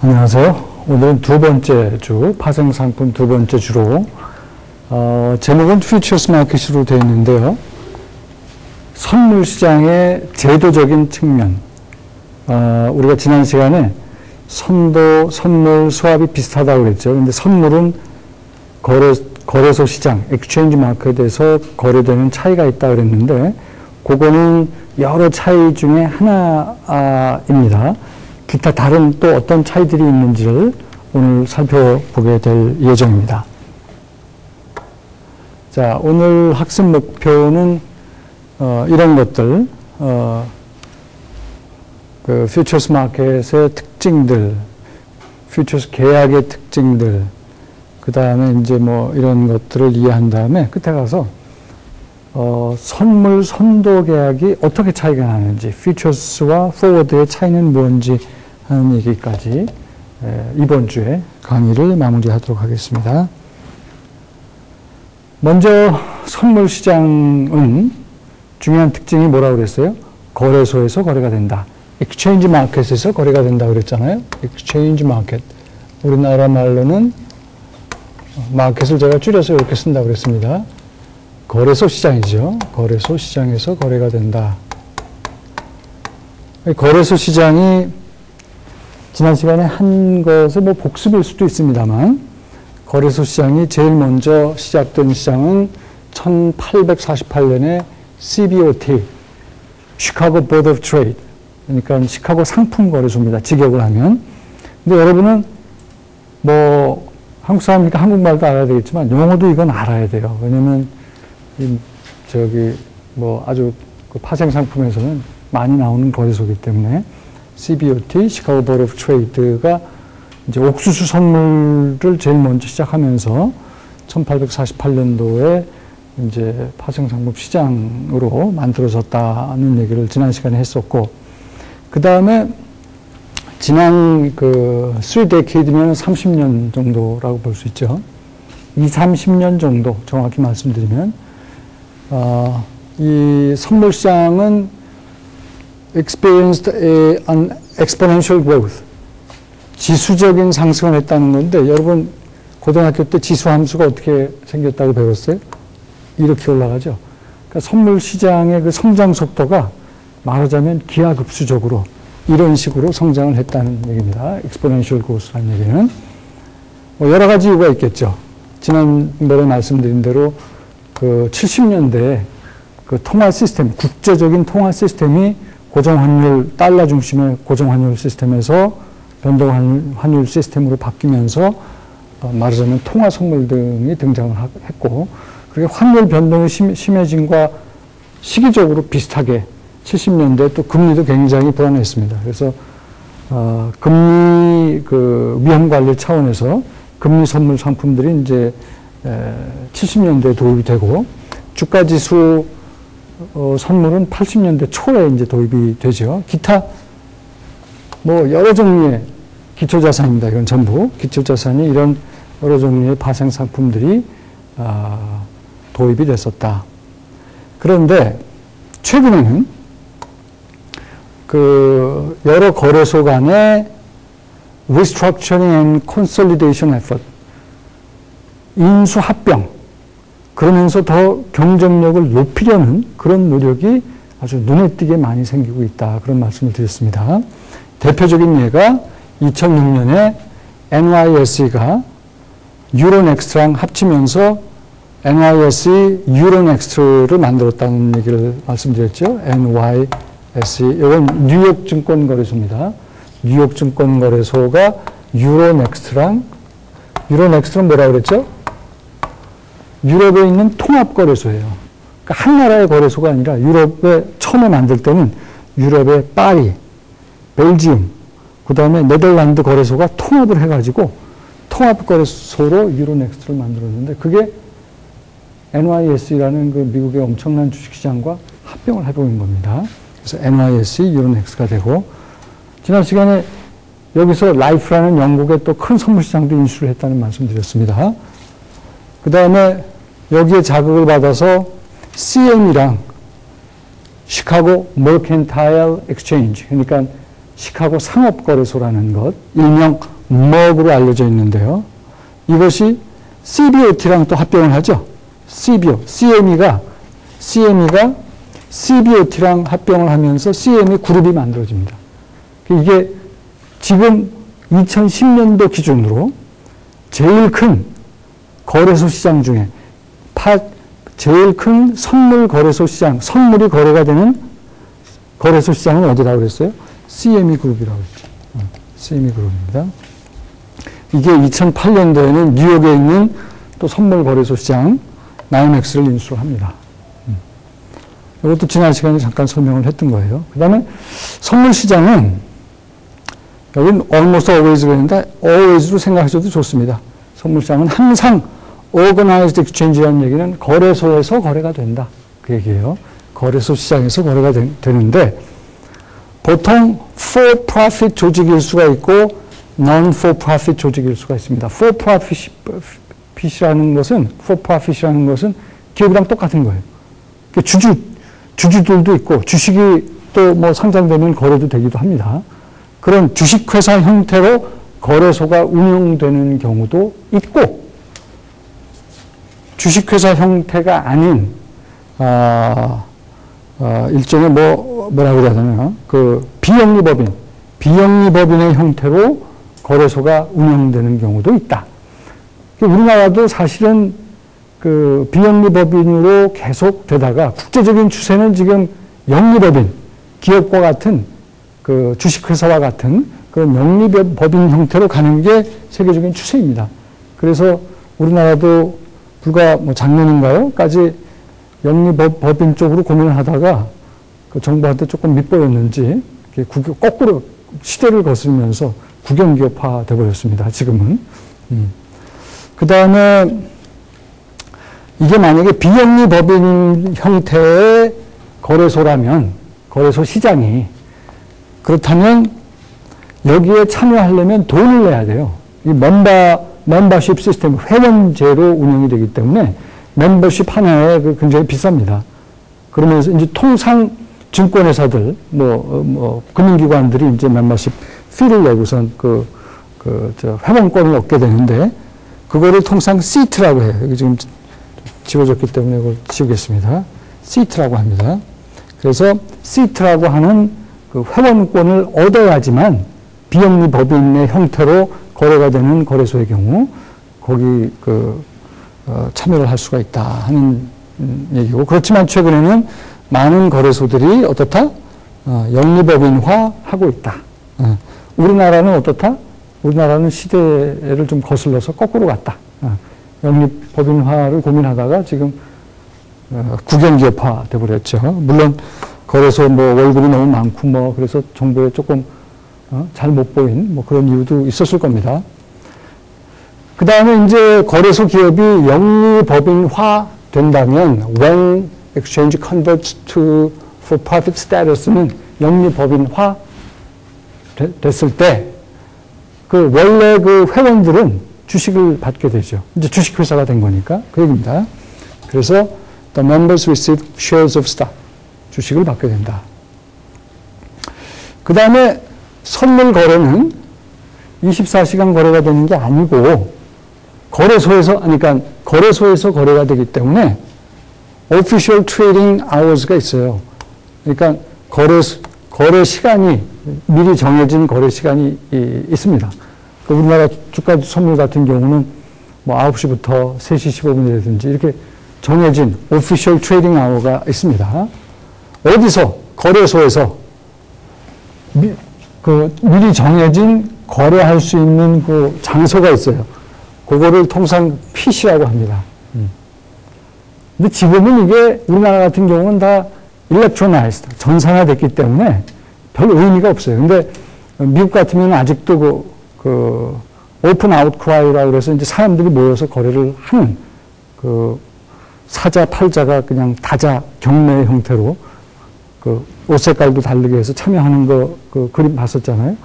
안녕하세요. 오늘은 두 번째 주, 파생상품 두 번째 주로 제목은 퓨처스 마켓으로 되어 있는데요. 선물시장의 제도적인 측면, 우리가 지난 시간에 선도, 선물, 수합이 비슷하다고 그랬죠. 근데 선물은 거래소 시장, 엑스체인지 마켓에서 거래되는 차이가 있다고 그랬는데 그거는 여러 차이 중에 하나입니다. 기타 다른 또 어떤 차이들이 있는지를 오늘 살펴보게 될 예정입니다. 자, 오늘 학습 목표는 이런 것들, 그 퓨처스 마켓의 특징들, 퓨처스 계약의 특징들, 그 다음에 이제 뭐 이런 것들을 이해한 다음에 끝에 가서 선물 선도 계약이 어떻게 차이가 나는지, 퓨처스와 포워드의 차이는 뭔지 하는 얘기까지 이번 주에 강의를 마무리하도록 하겠습니다. 먼저 선물 시장은 중요한 특징이 뭐라고 그랬어요? 거래소에서 거래가 된다. 엑스체인지 마켓에서 거래가 된다고 그랬잖아요. 엑스체인지 마켓. 우리나라 말로는 마켓을 제가 줄여서 이렇게 쓴다고 그랬습니다. 거래소 시장이죠. 거래소 시장에서 거래가 된다. 거래소 시장이 지난 시간에 한 것을 뭐 복습일 수도 있습니다만, 거래소 시장이 제일 먼저 시작된 시장은 1848년에 CBOT, 시카고 보드 오브 트레이드, 그러니까 시카고 상품 거래소입니다. 직역을 하면. 근데 여러분은 뭐 한국 사람이니까 한국말도 알아야 되겠지만 영어도 이건 알아야 돼요. 왜냐면 뭐 아주 그 파생 상품에서는 많이 나오는 거래소이기 때문에 CBOT, 시카고 보드 오브 트레이드가 이제 옥수수 선물을 제일 먼저 시작하면서 1848년도에 이제 파생 상품 시장으로 만들어졌다는 얘기를 지난 시간에 했었고, 그 다음에 지난 그 3데케이드면 30년 정도라고 볼 수 있죠. 30년 정도 정확히 말씀드리면, 이 선물 시장은 experienced an exponential growth. 지수적인 상승을 했다는 건데, 여러분 고등학교 때 지수 함수가 어떻게 생겼다고 배웠어요? 이렇게 올라가죠. 그러니까 선물 시장의 그 성장 속도가 말하자면 기하급수적으로 이런 식으로 성장을 했다는 얘기입니다. exponential growth라는 얘기는. 뭐 여러 가지 이유가 있겠죠. 지난번에 말씀드린 대로 그 70년대에 그 통화 시스템, 국제적인 통화 시스템이 고정환율, 달러 중심의 고정환율 시스템에서 변동환율 시스템으로 바뀌면서 말하자면 통화 선물 등이 등장을 했고, 그게 환율 변동이 심해진과 시기적으로 비슷하게 70년대 또 금리도 굉장히 불안했습니다. 그래서 금리 그 위험 관리 차원에서 금리 선물 상품들이 이제 70년대에 도입이 되고, 주가 지수 선물은 80년대 초에 이제 도입이 되죠. 기타 뭐 여러 종류의 기초자산입니다. 이건 전부 기초자산이 이런 여러 종류의 파생 상품들이 도입이 됐었다. 그런데 최근에는 그 여러 거래소 간의 restructuring and consolidation effort, 인수 합병, 그러면서 더 경쟁력을 높이려는 그런 노력이 아주 눈에 띄게 많이 생기고 있다. 그런 말씀을 드렸습니다. 대표적인 예가 2006년에 NYSE가 유로넥스트랑 합치면서 NYSE 유로넥스트를 만들었다는 얘기를 말씀드렸죠. NYSE. 이건 뉴욕 증권거래소입니다. 뉴욕 증권거래소가 유로넥스트는 뭐라고 그랬죠? 유럽에 있는 통합거래소예요. 그러니까 한 나라의 거래소가 아니라 유럽에 처음에 만들 때는 유럽의 파리, 벨지움, 그 다음에 네덜란드 거래소가 통합을 해가지고 통합거래소로 유로넥스트를 만들었는데, 그게 NYSE라는 그 미국의 엄청난 주식시장과 합병을 해버린 겁니다. 그래서 NYSE 유로넥스트가 되고, 지난 시간에 여기서 라이프라는 영국의 또 큰 선물시장도 인수를 했다는 말씀 드렸습니다. 그 다음에 여기에 자극을 받아서 CM이랑 시카고 머켄타일 엑스체인지, 그러니까 시카고 상업거래소라는 것, 일명 먹으로 알려져 있는데요. 이것이 CBOT랑 또 합병을 하죠. CBO, CME가 CBOT랑 합병을 하면서 CME 그룹이 만들어집니다. 이게 지금 2010년도 기준으로 제일 큰 거래소 시장 중에 제일 큰 선물 거래소 시장, 선물이 거래가 되는 거래소 시장은 어디라고 그랬어요? CME 그룹이라고 했죠. CME 그룹입니다. 이게 2008년도에는 뉴욕에 있는 또 선물 거래소 시장 나이맥스를 인수를 합니다. 이것도 지난 시간에 잠깐 설명을 했던 거예요. 그 다음에 선물 시장은 여기는 almost always 그랬는데 always로 생각하셔도 좋습니다. 선물 시장은 항상 organized exchange라는 얘기는 거래소에서 거래가 된다. 그 얘기예요. 거래소 시장에서 거래가 되는데 보통 for-profit 조직일 수가 있고 non-for-profit 조직일 수가 있습니다. for-profit이라는 것은 기업이랑 똑같은 거예요. 주주들도 있고 주식이 또 뭐 상장되면 거래도 되기도 합니다. 그런 주식회사 형태로 거래소가 운영되는 경우도 있고 주식회사 형태가 아닌 일종의 뭐라고 해야 되나 그 비영리법인의 형태로 거래소가 운영되는 경우도 있다. 우리나라도 사실은 그 비영리법인으로 계속 되다가 국제적인 추세는 지금 영리법인, 기업과 같은 그 주식회사와 같은 그런 영리법인 형태로 가는 게 세계적인 추세입니다. 그래서 우리나라도 불과 작년인가요?까지 영리법인 쪽으로 고민을 하다가 그 정부한테 조금 밑보였는지 거꾸로 시대를 거스르면서 국영기업화 되어버렸습니다. 지금은. 그 다음에 이게 만약에 비영리법인 형태의 거래소라면 거래소 시장이 그렇다면 여기에 참여하려면 돈을 내야 돼요. 이 멤버십 시스템, 회원제로 운영이 되기 때문에 멤버십 하나에 굉장히 비쌉니다. 그러면서 이제 통상 증권회사들, 금융기관들이 이제 멤버십 피를 내고선 회원권을 얻게 되는데 그거를 통상 시트라고 해요. 여기 지금 지워졌기 때문에 이걸 지우겠습니다. 시트라고 합니다. 그래서 시트라고 하는 그 회원권을 얻어야지만 비영리 법인의 형태로 거래가 되는 거래소의 경우 거기 참여를 할 수가 있다 하는 얘기고 그렇지만 최근에는 많은 거래소들이 어떻다? 영리법인화하고 있다. 우리나라는 어떻다? 우리나라는 시대를 좀 거슬러서 거꾸로 갔다. 영리법인화를 고민하다가 지금 국영기업화 돼버렸죠. 물론 거래소 월급이 너무 많고 그래서 정부에 조금 잘 못 보인 그런 이유도 있었을 겁니다. 그 다음에 이제 거래소 기업이 영리법인화 된다면 when exchange converts to for-profit status는 영리법인화 됐을 때 원래 회원들은 주식을 받게 되죠. 이제 주식회사가 된 거니까 그 얘기입니다. 그래서 the members receive shares of stock. 주식을 받게 된다. 그 다음에 선물 거래는 24시간 거래가 되는 게 아니고 거래소에서 거래가 되기 때문에 official trading hours가 있어요. 그러니까 거래 시간이 미리 정해진 거래 시간이 있습니다. 우리나라 주가 선물 같은 경우는 9시부터 3시 15분이라든지 이렇게 정해진 official trading hour가 있습니다. 어디서? 거래소에서 미리 정해진 거래할 수 있는 그 장소가 있어요. 그거를 통상 PC라고 합니다. 근데 지금은 이게 우리나라 같은 경우는 다 electronized, 전산화됐기 때문에 별 의미가 없어요. 근데 미국 같으면 아직도 open outcry라고 그래서 이제 사람들이 모여서 거래를 하는 사자, 팔자가 그냥 다자, 경매 형태로 옷 색깔도 다르게 해서 참여하는 그림 봤었잖아요.